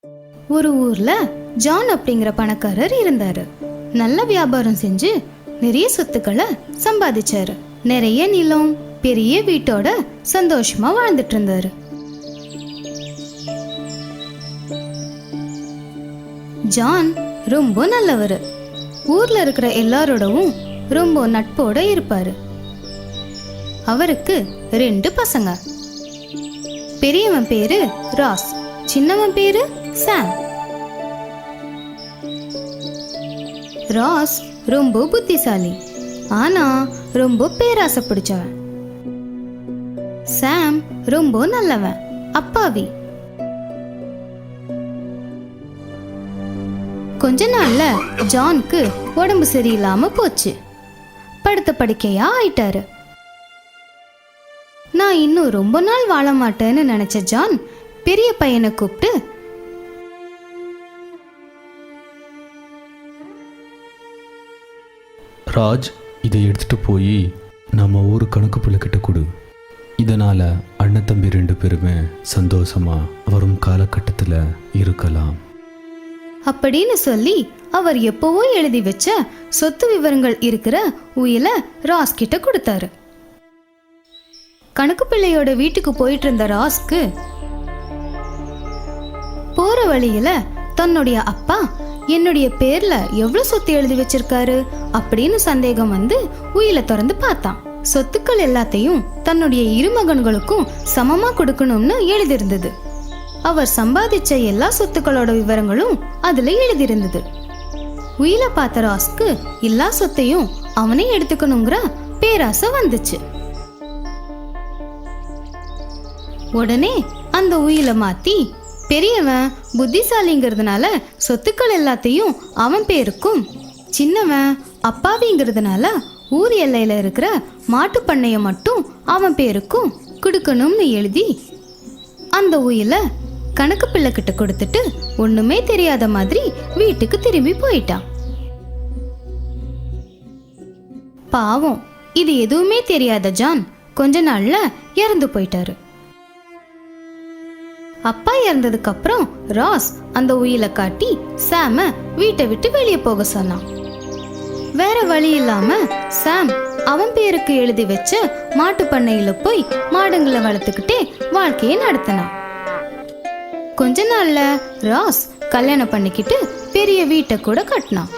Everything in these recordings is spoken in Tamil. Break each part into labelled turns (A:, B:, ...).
A: ஒரு ஊர்ல ஜான் அப்படிங்கிற பணக்காரர் இருந்தாரு. நல்ல வியாபாரம் செஞ்சு நிறைய சொத்துக்களை சம்பாதிச்சாரு. நிறைய நிலம், பெரிய வீட்டோட சந்தோஷமா வாழ்ந்துட்டு இருந்தாரு. ஜான் ரொம்ப நல்லவர். ஊர்ல இருக்கிற எல்லாரோடவும் ரொம்ப நட்போட இருப்பாரு. அவருக்கு 2 பசங்க. பெரியவன் பேரு ராஸ், சின்னவன் பேரு சாம். ராஸ் ரொம்ப புத்திசாலி, ஆனா ரொம்ப பேராசை பிடிச்சவன். சாம் ரொம்ப நல்லவன், அப்பாவி. கொஞ்ச நாள்ல ஜானுக்கு உடம்பு சரியில்லாம போச்சு. படுத்த படுக்கையா ஆயிட்டாரு. நான் இன்னும் ரொம்ப நாள் வாழ மாட்டேன்னு நினைச்ச ஜான் பெரிய பையனை கூப்பிட்டு,
B: ராஜ், இதை எடுத்துட்டு போய் நம்ம ஊர் கணக்கு பிள்ளைகிட்ட கொடு. இதனால அண்ணன் தம்பி 2 பேருமே சந்தோஷமா வரும் காலகட்டத்தில் இருக்கலாம்
A: அப்படின்னு சொல்லி அவர் எப்பவோ எழுதி வச்ச சொத்து விவரங்கள் இருக்கிற உயிலை ராஸ் கிட்ட கொடுத்தாரு. கணக்கு பிள்ளையோட வீட்டுக்கு போயிட்டு இருந்த ராஸ்க்கு போற வழியில தன்னுடைய அப்பா என்னுடைய பேர்ல எவ்வளவு சொத்து எழுதி வச்சிருக்காரு அப்படின்னு சந்தேகம் வந்து உயிலை திறந்து பார்த்தான். சொத்துக்கள் எல்லாத்தையும் தன்னுடைய 2 மகன்களுக்கும் சமமா கொடுக்கணும்னு எழுதியிருந்தது. அவர் சம்பாதிச்ச எல்லா சொத்துக்களோட விவரங்களும் அதுல எழுதியிருந்தது. உயிலை பார்த்த ராஸ்க்கு எல்லா சொத்தையும் அவனே எடுத்துக்கணுங்கிற பேராசை வந்துச்சு. உடனே அந்த உயிலை மாத்தி பெரியவன் புத்திசாலிங்கிறதுனால சொத்துக்கள் எல்லாத்தையும் அவன் பேருக்கும், சின்னவன் அப்பாவிங்கிறதுனால ஊர் எல்லையில இருக்கிற மாட்டு பண்ணைய மட்டும் அவன் பேருக்கும் கொடுக்கணும்னு எழுதி அந்த உயிலை கணக்கு பிள்ளை கிட்ட கொடுத்துட்டு ஒண்ணுமே தெரியாத மாதிரி வீட்டுக்கு திரும்பி போயிட்டான். பாவம், இது எதுவுமே தெரியாத ஜான் கொஞ்ச நாள்ல இறந்து போயிட்டாரு. அப்பா இறந்ததுக்கு அப்புறம் ராஸ் அந்த உயிலை காட்டி சாம வீட்டை விட்டு வெளியே போக சொன்னான். வேற வழி இல்லாம சாம் அவன் பேருக்கு எழுதி வச்ச மாட்டு பண்ணையில போய் மாடுங்களை வளர்த்துக்கிட்டே வாழ்க்கையை நடத்தினான். கொஞ்ச நாள்ல ராஸ் கல்யாணம் பண்ணிக்கிட்டு பெரிய வீட்டை கூட கட்டினான்.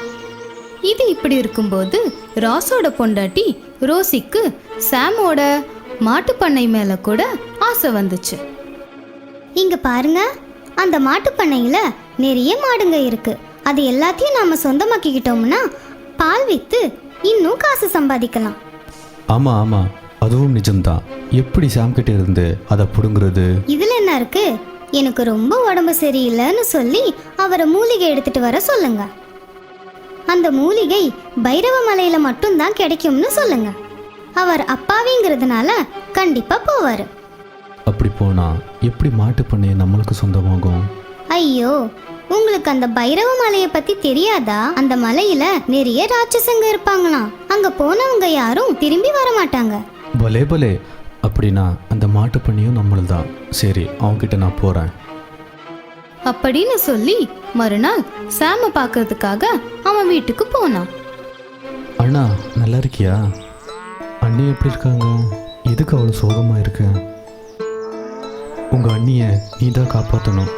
A: இது இப்படி இருக்கும்போது ராஸோட பொண்டாட்டி ரோசிக்கு சாமோட மாட்டு பண்ணை மேல கூட ஆசை வந்துச்சு.
C: இங்க பாருங்க, அந்த மாட்டு பண்ணையில நிறைய மாடுங்க இருக்கு. அது எல்லாத்தையும் நாம சொந்தமாக்கிக்கிட்டோம்னா பால் வித்து இன்னும் காசு சம்பாதிக்கலாம்.
B: ஆமா ஆமா, அதுவும் நிஜம்தான். எப்படி சாம் கிட்ட இருந்து அதை புடுங்குறது?
C: இதுல என்ன இருக்கு? எனக்கு ரொம்ப உடம்பு சரியில்லைன்னு சொல்லி அவரை மூலிகை எடுத்துட்டு வர சொல்லுங்க. அந்த மூலிகை பைரவ மலையில மட்டும்தான் கிடைக்கும்னு சொல்லுங்க. அவர் அப்பாவிங்கிறதுனால கண்டிப்பா போவாரு.
B: அப்படி போனா எப்படி மாட்டு பண்ணைய நம்மளுக்கு சொந்தமாகும்?
C: ஐயோ, உங்களுக்கு அந்த பைரவ மலையை பத்தி தெரியாதா? அந்த மலையில நிறைய ராட்சசங்க இருப்பாங்களாம். அங்க போனவங்க யாரும் திரும்பி வர மாட்டாங்க.
B: பலே பலே, அப்படின்னா அந்த மாட்டு பண்ணையும் நம்மள்தான். சரி, அவன்கிட்ட நான் போறேன்
A: அப்படின்னு சொல்லி மறுநாள் சாம பார்க்கறதுக்காக அவன் வீட்டுக்கு போனான்.
B: அண்ணா, நல்லா இருக்கியா? அண்ணி எப்படி இருக்காங்க? எதுக்கு அவ்வளோ சோகமா இருக்கு? உங்க அண்ணிய நீ தான் காப்பாற்றணும்.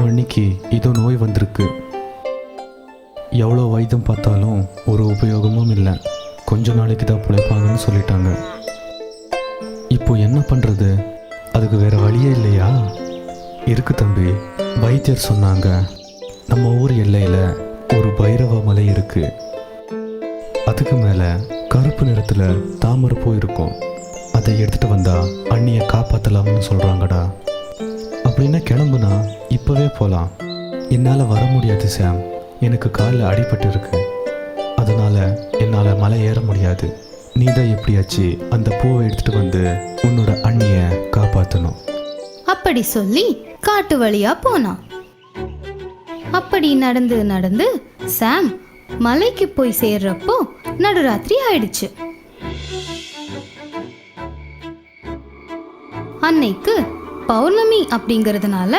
B: அன்னைக்கு ஏதோ நோய் வந்திருக்கு. எவ்வளோ வைத்தியம் பார்த்தாலும் ஒரு உபயோகமும் இல்லை. கொஞ்ச நாளைக்கு தான் பிழைப்பாங்கன்னு சொல்லிட்டாங்க. இப்போ என்ன பண்ணுறது? அதுக்கு வேற வழியே இல்லையா? இருக்கு தம்பி, வைத்தியர் சொன்னாங்க. நம்ம ஊர் எல்லையில் ஒரு பைரவ மலை இருக்கு. அதுக்கு மேலே கருப்பு நிறத்தில் தாமரைப்பூ இருக்கும். அதை எடுத்துகிட்டு வந்தா அண்ணியை காப்பாற்றலாம்னு சொல்கிறாங்கடா. அப்படின்னா கிளம்புனா இப்போவே போகலாம். என்னால் வர முடியாது சாம், எனக்கு காலில் அடிபட்டு இருக்கு. அதனால் என்னால் மலை ஏற முடியாது. நீ தான் எப்படியாச்சு அந்த பூவை எடுத்துகிட்டு வந்து உன்னோட அண்ணியை காப்பாற்றணும்.
A: அப்படி சொல்லி காட்டு வழியா போனான். அப்படி நடந்து நடந்து சாம் மலைக்கு போய் சேர்றப்போ நடுராத்திரி ஆயிடுச்சு. அன்னைக்கு பௌர்ணமி அப்படிங்கிறதுனால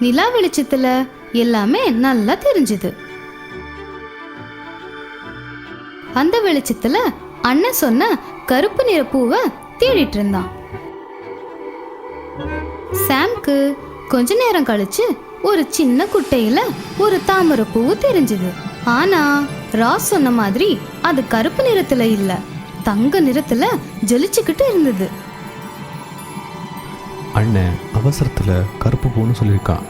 A: நிலா வெளிச்சத்துல எல்லாமே நல்லா தெரிஞ்சுது. அந்த வெளிச்சத்துல அண்ணன் சொன்ன கருப்பு நிற பூவை தேடிட்டு இருந்தான். சாம்க்கு கொஞ்ச நேரம் கழிச்சு ஒரு சின்ன குட்டையில ஒரு தாமரை பூவு தெரிஞ்சுது. ஆனா ராஸ் சொன்ன மாதிரி அது கருப்பு நிறத்துல இல்ல, தங்க நிறத்துல ஜொலிச்சுக்கிட்டு இருந்தது.
B: அண்ணன் அவசரத்துல கருப்பு பூன்னு சொல்லியிருக்கான்.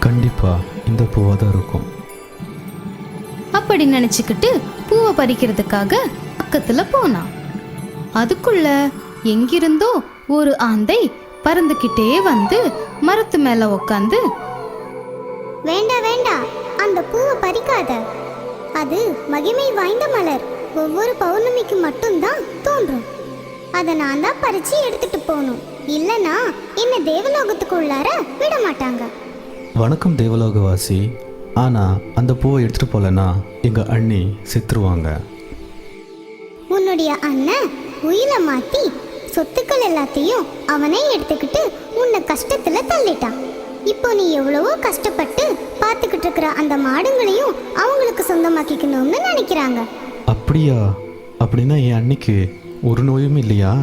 B: கண்டிப்பா இந்த பூவா தான் இருக்கும்.
A: அப்படி நினைச்சுக்கிட்டு பூவை பறிக்கிறதுக்காக பக்கத்துல போனான். அதுக்குள்ள எங்கிருந்தோ ஒரு ஆந்தை பறந்துகிட்டே வந்து மரத்து மேல உக்காந்து,
C: வேண்டாம் வேண்டாம், அந்த பூவை பறிக்காத. அது மகிமை வாய்ந்த மலர். ஒவ்வொரு பௌர்ணமிக்கு மட்டும்தான் தோன்றும். அதை நான் தான் பறிச்சு எடுத்துட்டு போகணும். இல்லைன்னா என்ன தேவலோகத்துக்கு உள்ளார விட மாட்டாங்க.
B: வணக்கம் தேவலோகவாசி. ஆனா அந்த பூவை எடுத்துட்டு போலன்னா எங்க அண்ணி செத்துருவாங்க.
C: உன்னுடைய அண்ணன் உயில மாத்தி சொத்துக்கள் எல்லாத்தையும் அவனே எடுத்துக்கிட்டு உன்னை கஷ்டத்துல தள்ளிட்டான். இப்போ நீ எவ்வளவோ கஷ்டப்பட்டு பார்த்துக்கிட்டு இருக்கிற அந்த மாடுங்களையும் அவங்களுக்கு சொந்தமாக்கிக்கணும்னு நினைக்கிறாங்க.
B: அப்படியா? அப்படின்னா என் அன்னிக்கு ஒரு நோயும் இல்லையா?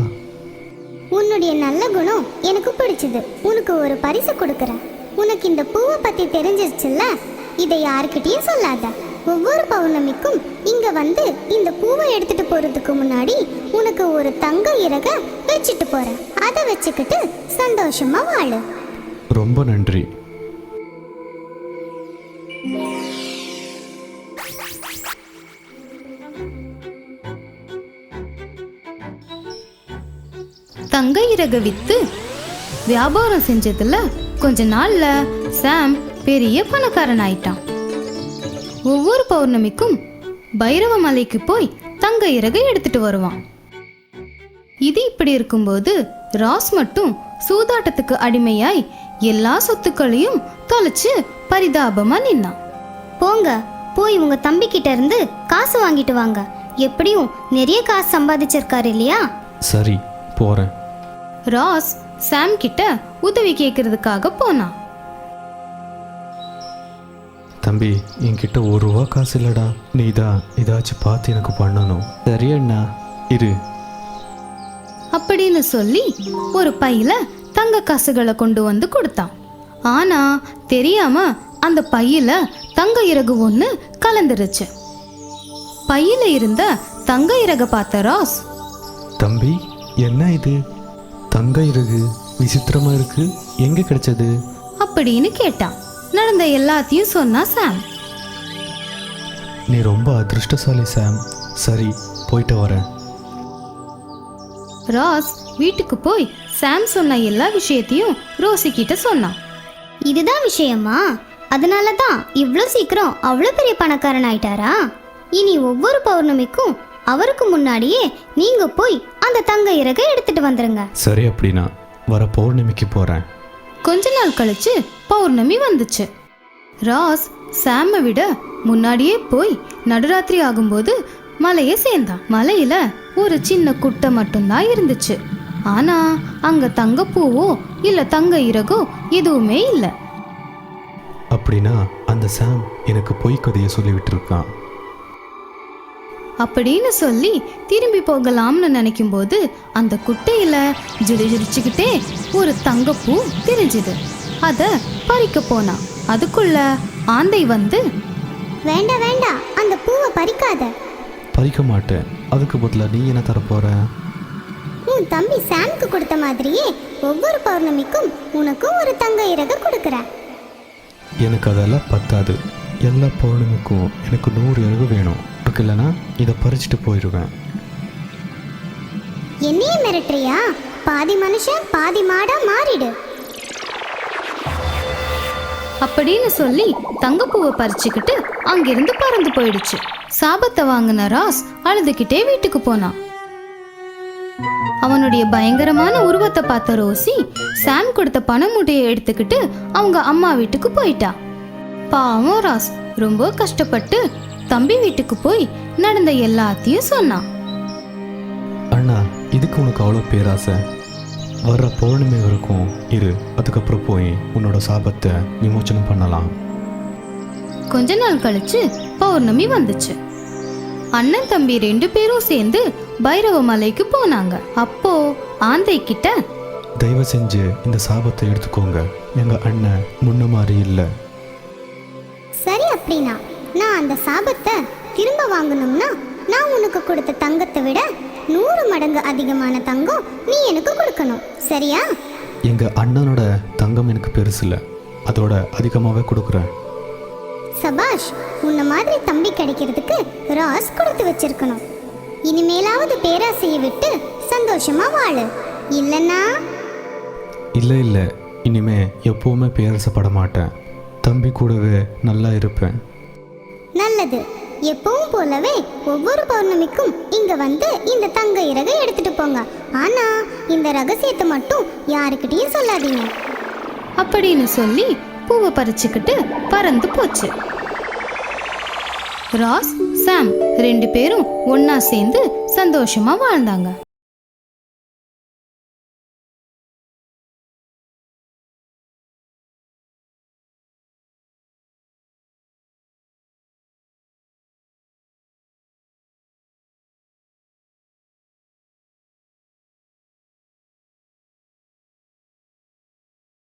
C: உன்னுடைய நல்ல குணம் எனக்கு பிடிச்சது. உனக்கு ஒரு பரிசு கொடுக்குறேன். உனக்கு இந்த பூவை பத்தி தெரிஞ்சிருச்சுல்ல, இதை யாருக்கிட்டையும் சொல்லாத. ஒவ்வொரு பௌர்ணமிக்கும் இங்க வந்து இந்த பூவை எடுத்துட்டு போறதுக்கு முன்னாடி உனக்கு ஒரு தங்க இறக வச்சுட்டு போறேன். அதை வச்சுக்கிட்டு சந்தோஷமா வாழு.
B: ரொம்ப நன்றி.
A: தங்க இறக வித்து வியாபாரம் செஞ்சதுல கொஞ்ச நாள்ல சாம் பெரிய பணக்காரன் ஆயிட்டான். ஒவ்வொரு பௌர்ணமிக்கும் பைரவ மலைக்கு போய் தங்க இறகை எடுத்துட்டு வருவான். இது இப்படி இருக்கும்போது ராஸ் மட்டும் சூதாட்டத்துக்கு அடிமையாய் எல்லா சொத்துக்களையும் தொலைச்சு பரிதாபமா நின்னான்.
C: போங்க, போய் உங்க தம்பி கிட்ட இருந்து காசு வாங்கிட்டு வாங்க. எப்படியும் நிறைய காசு சம்பாதிச்சிருக்காரு இல்லையா?
B: சரி, போறேன்.
A: ராஸ் சாம் கிட்ட உதவி கேட்கறதுக்காக போனான்.
B: தம்பி, என்கிட்ட ஒரு ரூபா காசு இல்லடா. நீ தான் ஏதாச்சும் பார்த்து எனக்கு பண்ணணும். சரி அண்ணா, இரு
A: அப்படின்னு சொல்லி ஒரு பையில தங்க காசுகளை கொண்டு வந்து கொடுத்தான். ஆனா தெரியாம அந்த பையில தங்க இறகு ஒண்ணு கலந்துருச்சு. பையில இருந்த தங்க இறக பார்த்த ராஸ்,
B: தம்பி, என்ன இது? தங்க இறகு விசித்திரமா இருக்கு. எங்க கிடைச்சது
A: அப்படின்னு கேட்டான். நடந்த எல்லாத்தையும் சொன்னா சாம்.
B: நீ ரொம்ப அதிர்ஷ்டசாலி சாம். சரி, போயிட்டு வரேன்.
A: ராஸ் வீட்டுக்கு போய் சாம் சொன்ன எல்லா விஷயத்தையும் ரோசி கிட்ட சொன்னான்.
C: இதுதான் விஷயமா? அதனால தான் இவ்வளோ சீக்கிரம் அவ்வளோ பெரிய பணக்காரன் ஆயிட்டாரா? இனி ஒவ்வொரு பௌர்ணமிக்கும் அவருக்கு முன்னாடியே நீங்க போய் அந்த தங்க இறகை எடுத்துட்டு வந்துருங்க.
B: சரி, அப்படின்னா வர பௌர்ணமிக்கு போறேன்.
A: கொஞ்ச நாள் கழிச்சு பௌர்ணமி வந்துச்சு. ராஸ் சாமை விட முன்னாடியே போய் நடுராத்திரி ஆகும்போது மலையை சேர்ந்தான். மலையில ஒரு சின்ன குட்டை மட்டும்தான் இருந்துச்சு. ஆனா அங்க தங்கப்பூவோ இல்ல தங்க இறகோ எதுவுமே இல்லை.
B: அப்படின்னா அந்த சாம் எனக்கு பொய் கதையை சொல்லிவிட்டு இருக்கான்
A: அப்படின்னு சொல்லி திரும்பி போகலாம்னு நினைக்கும் போது அந்த குட்டையில ஜிடிச்சிக்கிட்டே ஒரு தங்கப்பூ தெரிஞ்சுது. அத பறிக்க போனா அதுக்குள்ள ஆந்தை வந்து,
C: வேண்டாம் வேண்டாம், அந்த பூவை பறிக்காத.
B: பறிக்க மாட்டேன். அதுக்கு பதிலா நீ என்ன தரப்போற?
C: உன் தம்பி சாம்க்கு கொடுத்த மாதிரியே ஒவ்வொரு பௌர்ணமிக்கும் உனக்கும் ஒரு தங்க இறகு கொடுக்குறேன்.
B: எனக்கு அதெல்லாம் பத்தாது. எல்லா பௌர்ணமிக்கும் எனக்கு 100 இறகு வேணும். இருக்கு இல்லைன்னா இதை பறிச்சுட்டு போயிடுவேன்.
C: என்னையே மிரட்டுறியா? பாதி மனுஷன் பாதி மாடா மாறிடு.
A: அப்படின்னு சொல்லி தங்கப்பூவை பறிச்சுக்கிட்டு அங்கிருந்து பறந்து போயிடுச்சு. சாபத்தை வாங்கின ராஸ் அழுதுகிட்டே வீட்டுக்கு போனான். அவனுடைய பயங்கரமான உருவத்தை பார்த்த ரோசி சாம் கொடுத்த பண மூட்டையை எடுத்துக்கிட்டு அவங்க அம்மா வீட்டுக்கு போயிட்டா. பாவம் ராஸ் ரொம்ப கஷ்டப்பட்டு தம்பி வீட்டுக்கு போய் நடந்த எல்லாத்தையும் சொன்னான்.
B: அண்ணா, இதுக்கு உனக்கு அவ்வளோ பேராசை? வர்ற பௌர்ணமி வரைக்கும் இரு, அதுக்கப்புறம் போய் உன்னோட சாபத்தை விமோச்சனம் பண்ணலாம்.
A: கொஞ்ச நாள் கழிச்சு பௌர்ணமி வந்துச்சு. அண்ணன் தம்பி 2 பேரும் சேர்ந்து பைரவ மலைக்கு போனாங்க. அப்போ ஆந்தை கிட்ட,
B: தயவு செஞ்சு இந்த சாபத்தை எடுத்துக்கோங்க. எங்க அண்ணன் முன்ன மாதிரி இல்லை.
C: சரி, அப்படின்னா நான் அந்த சாபத்தை திரும்ப வாங்கணும்னா நான் உனக்கு கொடுத்த தங்கத்தை விட 100 மடங்கு அதிகமான தங்கம் நீ எனக்கு கொடுக்கணும், சரியா?
B: எங்க அண்ணனோட தங்கம் எனக்கு பெருசு இல்லை, அதோட அதிகமாகவே கொடுக்குறேன்.
C: சபாஷ், உன்ன மாதிரி தம்பி கிடைக்கிறதுக்கு ராஸ் கொடுத்து வச்சிருக்கணும். இனிமேலாவது பேராசையை விட்டு சந்தோஷமா வாழு, இல்லைன்னா?
B: இல்லை இல்லை, இனிமே எப்பவுமே பேரசப்பட மாட்டேன். தம்பி கூடவே நல்லா இருப்பேன்.
C: நல்லது. எப்பவும் போலவே ஒவ்வொரு பௌர்ணமிக்கும் இங்க வந்து இந்த தங்க இறகை எடுத்துட்டு போங்க. ஆனா இந்த ரகசியத்தை மட்டும் யாருக்கிட்டையும் சொல்லாதீங்க
A: அப்படின்னு சொல்லி பூவை பறிச்சுக்கிட்டு பறந்து போச்சு. ராஸ், சாம் 2 பேரும் ஒன்னா சேர்ந்து சந்தோஷமா வாழ்ந்தாங்க.